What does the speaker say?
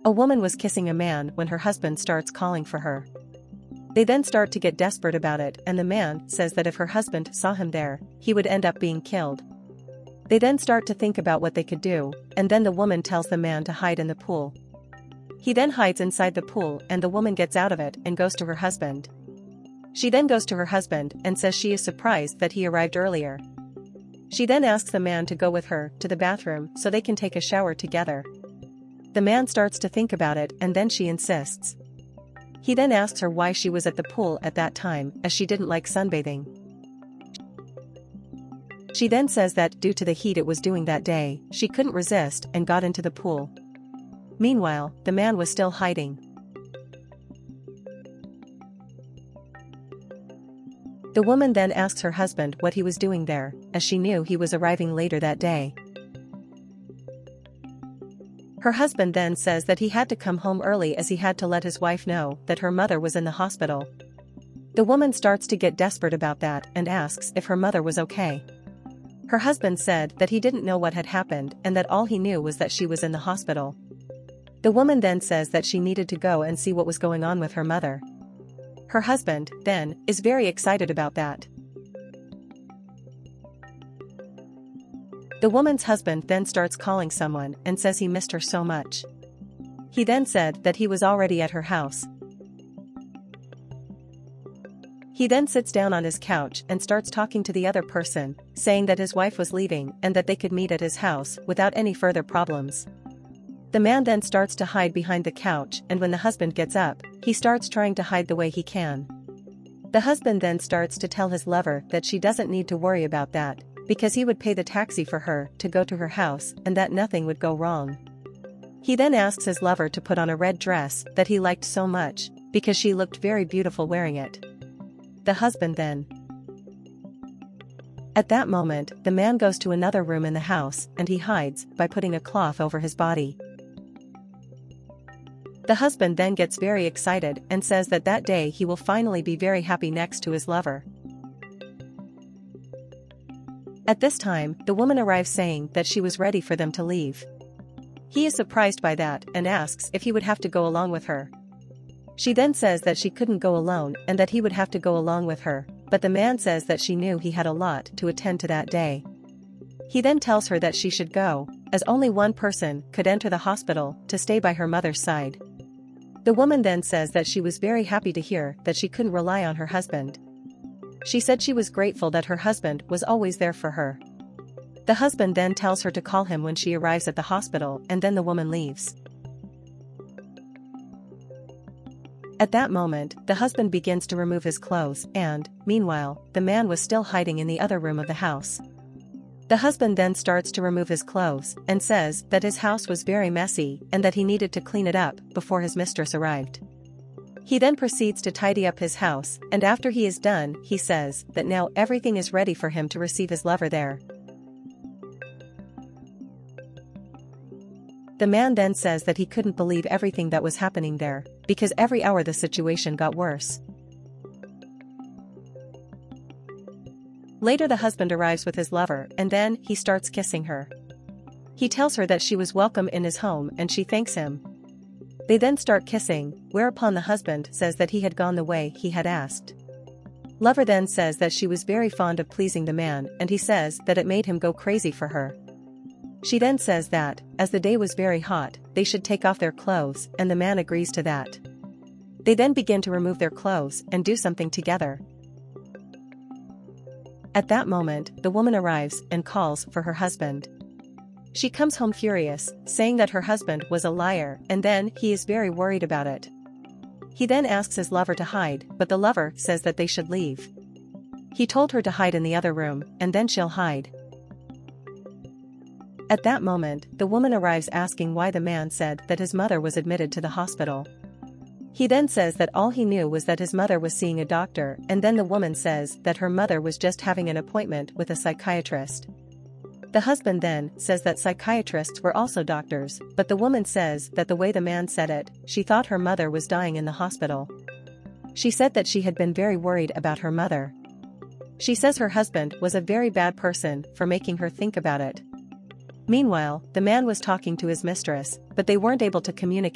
A woman was kissing a man when her husband starts calling for her. They then start to get desperate about it, and the man says that if her husband saw him there, he would end up being killed. They then start to think about what they could do, and then the woman tells the man to hide in the pool. He then hides inside the pool, and the woman gets out of it and goes to her husband. She then goes to her husband and says she is surprised that he arrived earlier. She then asks the man to go with her to the bathroom so they can take a shower together. The man starts to think about it, and then she insists. He then asks her why she was at the pool at that time, as she didn't like sunbathing. She then says that due to the heat it was doing that day, she couldn't resist and got into the pool. Meanwhile, the man was still hiding. The woman then asks her husband what he was doing there, as she knew he was arriving later that day. Her husband then says that he had to come home early as he had to let his wife know that her mother was in the hospital. The woman starts to get desperate about that and asks if her mother was okay. Her husband said that he didn't know what had happened and that all he knew was that she was in the hospital. The woman then says that she needed to go and see what was going on with her mother. Her husband, then, is very excited about that. The woman's husband then starts calling someone and says he missed her so much. He then said that he was already at her house. He then sits down on his couch and starts talking to the other person, saying that his wife was leaving and that they could meet at his house without any further problems. The man then starts to hide behind the couch, and when the husband gets up, he starts trying to hide the way he can. The husband then starts to tell his lover that she doesn't need to worry about that, because he would pay the taxi for her to go to her house and that nothing would go wrong. He then asks his lover to put on a red dress that he liked so much, because she looked very beautiful wearing it. The husband then. At that moment, the man goes to another room in the house and he hides by putting a cloth over his body. The husband then gets very excited and says that that day he will finally be very happy next to his lover. At this time, the woman arrives saying that she was ready for them to leave. He is surprised by that and asks if he would have to go along with her. She then says that she couldn't go alone and that he would have to go along with her, but the man says that she knew he had a lot to attend to that day. He then tells her that she should go, as only one person could enter the hospital to stay by her mother's side. The woman then says that she was very happy to hear that she couldn't rely on her husband. She said she was grateful that her husband was always there for her. The husband then tells her to call him when she arrives at the hospital, and then the woman leaves. At that moment, the husband begins to remove his clothes and, meanwhile, the man was still hiding in the other room of the house. The husband then starts to remove his clothes and says that his house was very messy and that he needed to clean it up before his mistress arrived. He then proceeds to tidy up his house, and after he is done, he says that now everything is ready for him to receive his lover there. The man then says that he couldn't believe everything that was happening there, because every hour the situation got worse. Later the husband arrives with his lover and then he starts kissing her. He tells her that she was welcome in his home and she thanks him. They then start kissing, whereupon the husband says that he had gone the way he had asked. Lover then says that she was very fond of pleasing the man and he says that it made him go crazy for her. She then says that, as the day was very hot, they should take off their clothes and the man agrees to that. They then begin to remove their clothes and do something together. At that moment, the woman arrives and calls for her husband. She comes home furious, saying that her husband was a liar, and then he is very worried about it. He then asks his lover to hide, but the lover says that they should leave. He told her to hide in the other room, and then she'll hide. At that moment, the woman arrives asking why the man said that his mother was admitted to the hospital. He then says that all he knew was that his mother was seeing a doctor, and then the woman says that her mother was just having an appointment with a psychiatrist. The husband then says that psychiatrists were also doctors, but the woman says that the way the man said it, she thought her mother was dying in the hospital. She said that she had been very worried about her mother. She says her husband was a very bad person for making her think about it. Meanwhile, the man was talking to his mistress, but they weren't able to communicate.